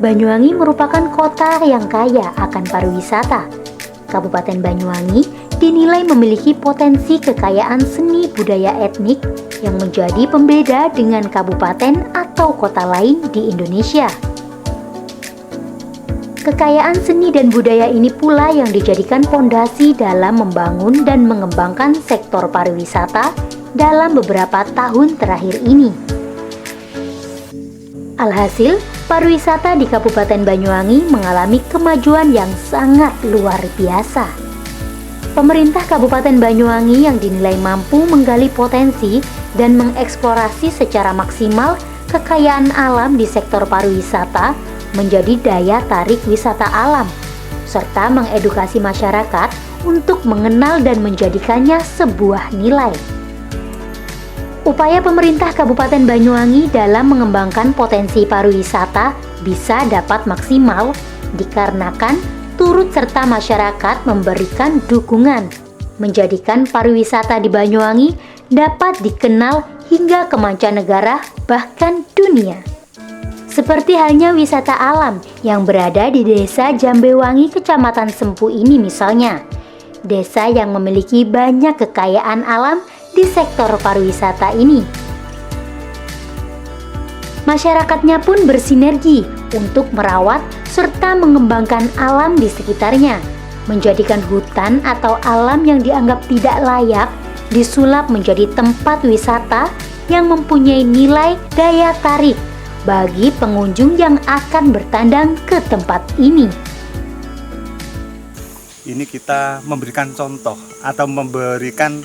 Banyuwangi merupakan kota yang kaya akan pariwisata. Kabupaten Banyuwangi dinilai memiliki potensi kekayaan seni budaya etnik yang menjadi pembeda dengan kabupaten atau kota lain di Indonesia. Kekayaan seni dan budaya ini pula yang dijadikan fondasi dalam membangun dan mengembangkan sektor pariwisata dalam beberapa tahun terakhir ini. Alhasil, pariwisata di Kabupaten Banyuwangi mengalami kemajuan yang sangat luar biasa. Pemerintah Kabupaten Banyuwangi yang dinilai mampu menggali potensi dan mengeksplorasi secara maksimal kekayaan alam di sektor pariwisata menjadi daya tarik wisata alam, serta mengedukasi masyarakat untuk mengenal dan menjadikannya sebuah nilai. Upaya pemerintah Kabupaten Banyuwangi dalam mengembangkan potensi pariwisata bisa dapat maksimal dikarenakan turut serta masyarakat memberikan dukungan, menjadikan pariwisata di Banyuwangi dapat dikenal hingga ke mancanegara bahkan dunia. Seperti halnya wisata alam yang berada di Desa Jambewangi, Kecamatan Sempu ini misalnya, desa yang memiliki banyak kekayaan alam di sektor pariwisata ini. Masyarakatnya pun bersinergi untuk merawat serta mengembangkan alam di sekitarnya, menjadikan hutan atau alam yang dianggap tidak layak disulap menjadi tempat wisata yang mempunyai nilai daya tarik bagi pengunjung yang akan bertandang ke tempat ini. Ini kita memberikan contoh atau memberikan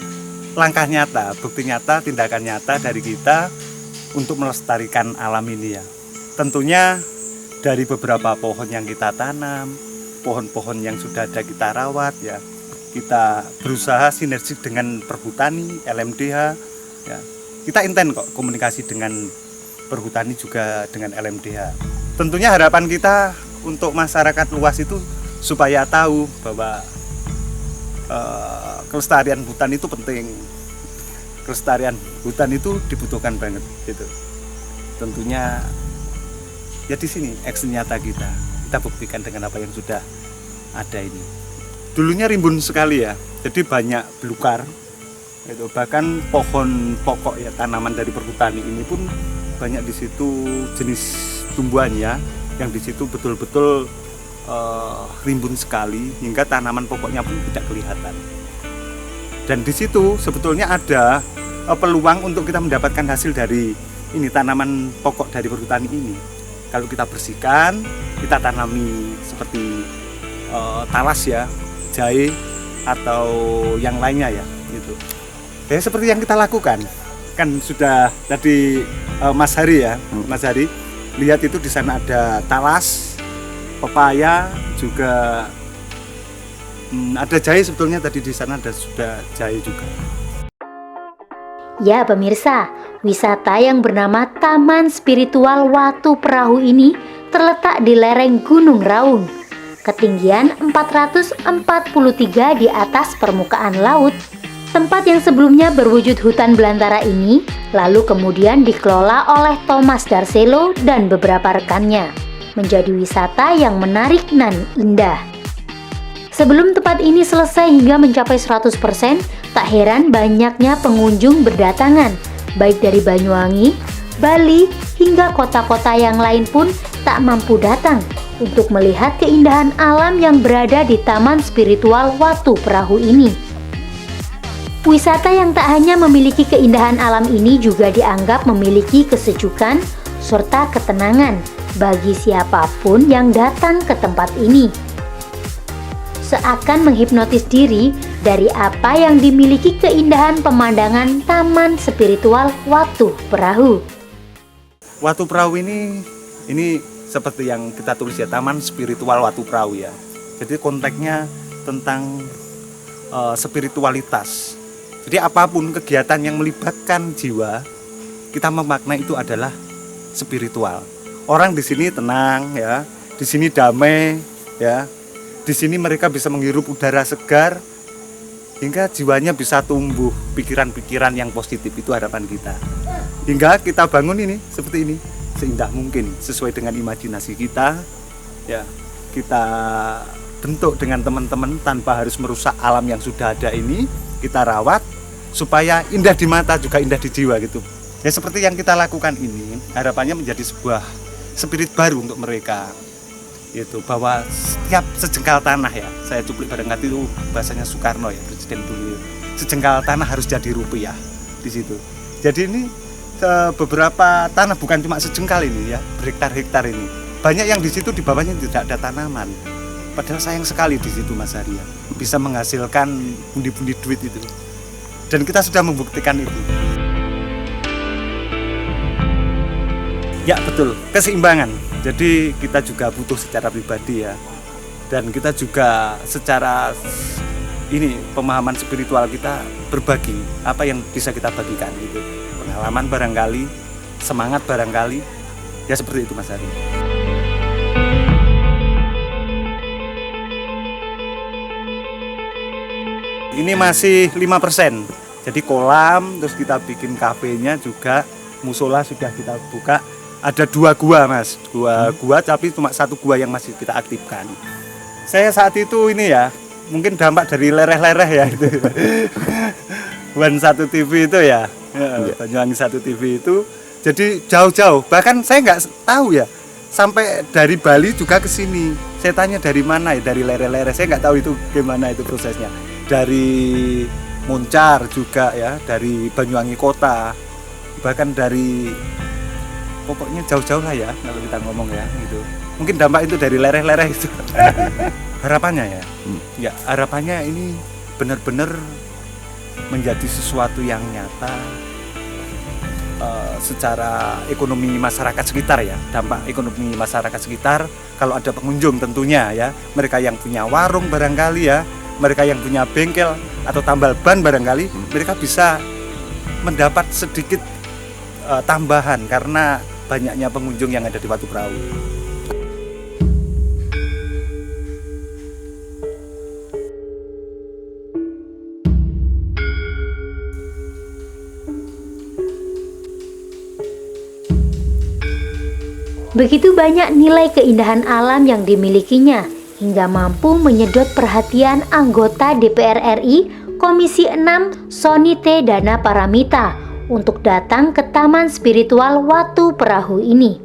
langkah nyata, bukti nyata, tindakan nyata dari kita untuk melestarikan alam ini ya. Tentunya dari beberapa pohon yang kita tanam, pohon-pohon yang sudah ada kita rawat ya. Kita berusaha sinergi dengan Perhutani, LMDH ya. Kita intens kok komunikasi dengan Perhutani juga dengan LMDH. Tentunya harapan kita untuk masyarakat luas itu supaya tahu bahwa kelestarian hutan itu penting. Kelestarian hutan itu dibutuhkan banget gitu. Tentunya ya di sini aksi nyata kita buktikan dengan apa yang sudah ada ini. Dulunya rimbun sekali ya, jadi banyak belukar itu, bahkan pohon pokok ya, tanaman dari Perhutani ini pun banyak di situ jenis tumbuhannya yang di situ betul-betul rimbun sekali hingga tanaman pokoknya pun tidak kelihatan. Dan di situ sebetulnya ada peluang untuk kita mendapatkan hasil dari ini tanaman pokok dari Perhutani ini. Kalau kita bersihkan, kita tanami seperti talas ya, jahe atau yang lainnya ya, gitu. Jadi seperti yang kita lakukan kan sudah tadi Mas Hari ya, Mas Hari lihat itu di sana ada talas, pepaya, juga ada jahe sebetulnya tadi di sana ada sudah jahe juga. Ya pemirsa, wisata yang bernama Taman Spiritual Watu Perahu ini terletak di lereng Gunung Raung, ketinggian 443 di atas permukaan laut. Tempat yang sebelumnya berwujud hutan belantara ini lalu kemudian dikelola oleh Thomas Darcelo dan beberapa rekannya menjadi wisata yang menarik dan indah. Sebelum tempat ini selesai hingga mencapai 100%, tak heran banyaknya pengunjung berdatangan, baik dari Banyuwangi, Bali, hingga kota-kota yang lain pun tak mampu datang untuk melihat keindahan alam yang berada di Taman Spiritual Watu Perahu ini. Wisata yang tak hanya memiliki keindahan alam ini juga dianggap memiliki kesejukan serta ketenangan bagi siapapun yang datang ke tempat ini. Seakan menghipnotis diri dari apa yang dimiliki keindahan pemandangan Taman Spiritual Watu Perahu. Watu Perahu ini seperti yang kita tulis ya, Taman Spiritual Watu Perahu ya. Jadi konteksnya tentang spiritualitas. Jadi apapun kegiatan yang melibatkan jiwa, kita memaknai itu adalah spiritual. Orang di sini tenang ya, di sini damai ya. Di sini mereka bisa menghirup udara segar hingga jiwanya bisa tumbuh pikiran-pikiran yang positif, itu harapan kita. Hingga kita bangun ini seperti ini, seindah mungkin sesuai dengan imajinasi kita, ya kita bentuk dengan teman-teman tanpa harus merusak alam yang sudah ada ini. Kita rawat supaya indah di mata juga indah di jiwa gitu. Ya seperti yang kita lakukan ini, harapannya menjadi sebuah spirit baru untuk mereka. Itu bahwa setiap sejengkal tanah, ya saya cuplik barangkali itu bahasanya Soekarno ya, presiden dulu, sejengkal tanah harus jadi rupiah di situ. Jadi ini beberapa tanah bukan cuma sejengkal ini ya, berhektar-hektar ini banyak yang di situ di bawahnya tidak ada tanaman, padahal sayang sekali di situ Mas Arya bisa menghasilkan pundi-pundi duit itu, dan kita sudah membuktikan itu. Ya betul, keseimbangan. Jadi kita juga butuh secara pribadi ya, dan kita juga secara ini pemahaman spiritual kita berbagi apa yang bisa kita bagikan gitu. Pengalaman barangkali, semangat barangkali, ya seperti itu Mas Ari. Ini masih 5%. Jadi kolam, terus kita bikin kafenya juga, musola sudah kita buka. Ada 2 gua Mas, 2 gua tapi cuma 1 gua yang masih kita aktifkan. Saya saat itu ini ya, mungkin dampak dari lereh-lereh ya itu. Wan 1 TV itu ya, Banyuwangi 1 TV itu. Jadi jauh-jauh, bahkan saya nggak tahu ya, sampai dari Bali juga ke sini. Saya tanya dari mana ya, dari lereh-lereh, saya nggak tahu itu gimana itu prosesnya. Dari Muncar juga ya, dari Banyuwangi kota, bahkan dari pokoknya jauh-jauh lah ya kalau kita ngomong ya gitu. Mungkin dampak itu dari lereh-lereh itu. Harapannya ya, ya harapannya ini benar-benar menjadi sesuatu yang nyata secara ekonomi masyarakat sekitar ya, dampak ekonomi masyarakat sekitar. Kalau ada pengunjung tentunya ya, mereka yang punya warung barangkali ya, mereka yang punya bengkel atau tambal ban barangkali, mereka bisa mendapat sedikit tambahan karena banyaknya pengunjung yang ada di Watu Perahu. Begitu banyak nilai keindahan alam yang dimilikinya, hingga mampu menyedot perhatian anggota DPR RI Komisi 6 Sony T. Dana Paramita untuk datang ke Taman Spiritual Watu Perahu ini.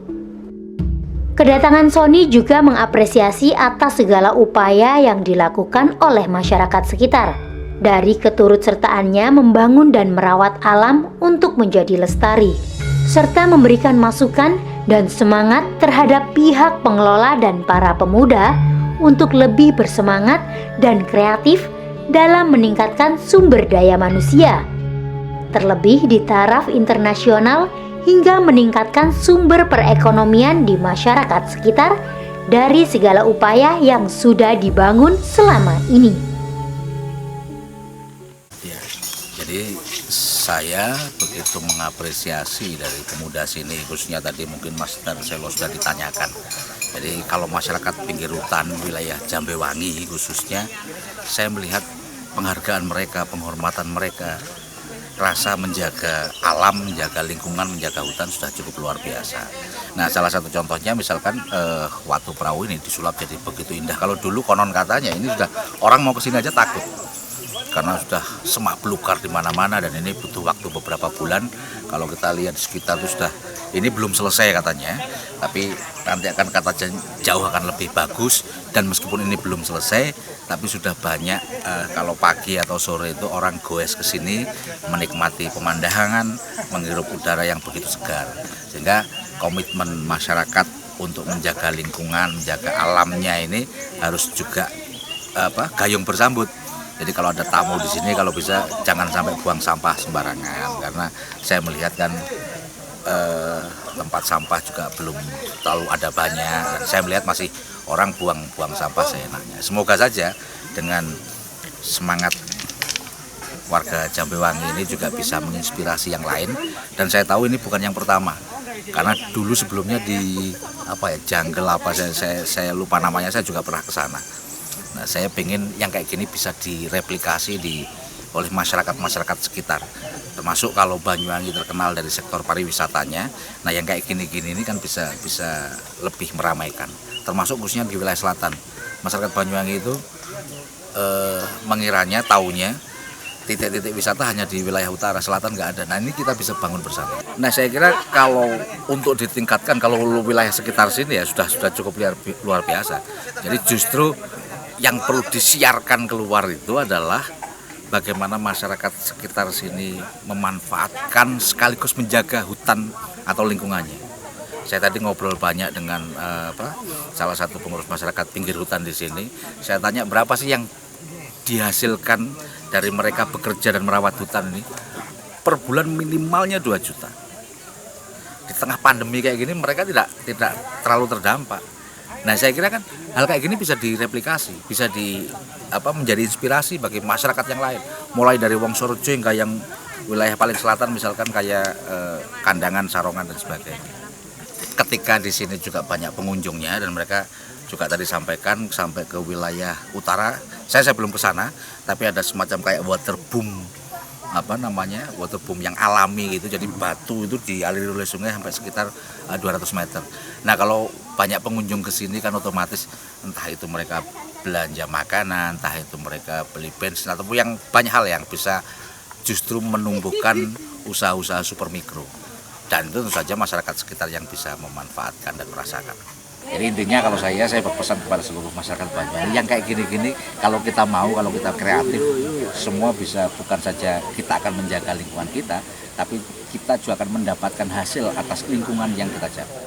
Kedatangan Sony juga mengapresiasi atas segala upaya yang dilakukan oleh masyarakat sekitar, dari keturutsertaannya membangun dan merawat alam untuk menjadi lestari, serta memberikan masukan dan semangat terhadap pihak pengelola dan para pemuda untuk lebih bersemangat dan kreatif dalam meningkatkan sumber daya manusia, terlebih di taraf internasional, hingga meningkatkan sumber perekonomian di masyarakat sekitar dari segala upaya yang sudah dibangun selama ini. Ya, jadi saya begitu mengapresiasi dari pemuda sini, khususnya tadi mungkin Mas Tarselo sudah ditanyakan. Jadi kalau masyarakat pinggir hutan wilayah Jambewangi khususnya, saya melihat penghargaan mereka, penghormatan mereka, rasa menjaga alam, menjaga lingkungan, menjaga hutan sudah cukup luar biasa. Nah, salah satu contohnya misalkan Watu Perahu ini disulap jadi begitu indah. Kalau dulu konon katanya ini sudah orang mau kesini aja takut karena sudah semak belukar di mana-mana, dan ini butuh waktu beberapa bulan. Kalau kita lihat di sekitar itu sudah, ini belum selesai katanya, tapi nanti akan jauh akan lebih bagus. Dan meskipun ini belum selesai, tapi sudah banyak kalau pagi atau sore itu orang goes ke sini menikmati pemandangan, menghirup udara yang begitu segar. Sehingga komitmen masyarakat untuk menjaga lingkungan, menjaga alamnya ini harus juga gayung bersambut. Jadi kalau ada tamu di sini, kalau bisa jangan sampai buang sampah sembarangan, karena saya melihat kan tempat sampah juga belum terlalu ada banyak, dan saya melihat masih orang buang sampah seenaknya. Semoga saja dengan semangat warga Jambewangi ini juga bisa menginspirasi yang lain, dan saya tahu ini bukan yang pertama, karena dulu sebelumnya di Jungle saya lupa namanya, saya juga pernah ke sana. Nah, saya pengen yang kayak gini bisa direplikasi di oleh masyarakat sekitar. Termasuk kalau Banyuwangi terkenal dari sektor pariwisatanya, nah yang kayak gini-gini ini kan bisa lebih meramaikan. Termasuk khususnya di wilayah selatan. Masyarakat Banyuwangi itu mengiranya, taunya titik-titik wisata hanya di wilayah utara, selatan nggak ada. Nah ini kita bisa bangun bersama. Nah saya kira kalau untuk ditingkatkan, kalau wilayah sekitar sini ya sudah cukup luar biasa. Jadi justru yang perlu disiarkan keluar itu adalah bagaimana masyarakat sekitar sini memanfaatkan sekaligus menjaga hutan atau lingkungannya. Saya tadi ngobrol banyak dengan salah satu pengurus masyarakat pinggir hutan di sini. Saya tanya berapa sih yang dihasilkan dari mereka bekerja dan merawat hutan ini. Per bulan minimalnya 2 juta. Di tengah pandemi kayak gini mereka tidak terlalu terdampak. Nah saya kira kan hal kayak gini bisa direplikasi, bisa menjadi inspirasi bagi masyarakat yang lain. Mulai dari Wongsorojo hingga yang wilayah paling selatan misalkan kayak Kandangan, Sarongan dan sebagainya. Ketika di sini juga banyak pengunjungnya dan mereka juga tadi sampaikan sampai ke wilayah utara, saya belum ke sana, tapi ada semacam kayak waterboom waterboom yang alami gitu, jadi batu itu dialiri oleh sungai sampai sekitar 200 meter. Nah kalau banyak pengunjung ke sini kan otomatis entah itu mereka belanja makanan, entah itu mereka beli bensin ataupun yang banyak hal yang bisa justru menumbuhkan usaha-usaha super mikro. Dan itu tentu saja masyarakat sekitar yang bisa memanfaatkan dan merasakan. Jadi intinya kalau saya berpesan kepada seluruh masyarakat Banyuwangi yang kayak gini-gini, kalau kita mau, kalau kita kreatif, semua bisa, bukan saja kita akan menjaga lingkungan kita, tapi kita juga akan mendapatkan hasil atas lingkungan yang kita jaga.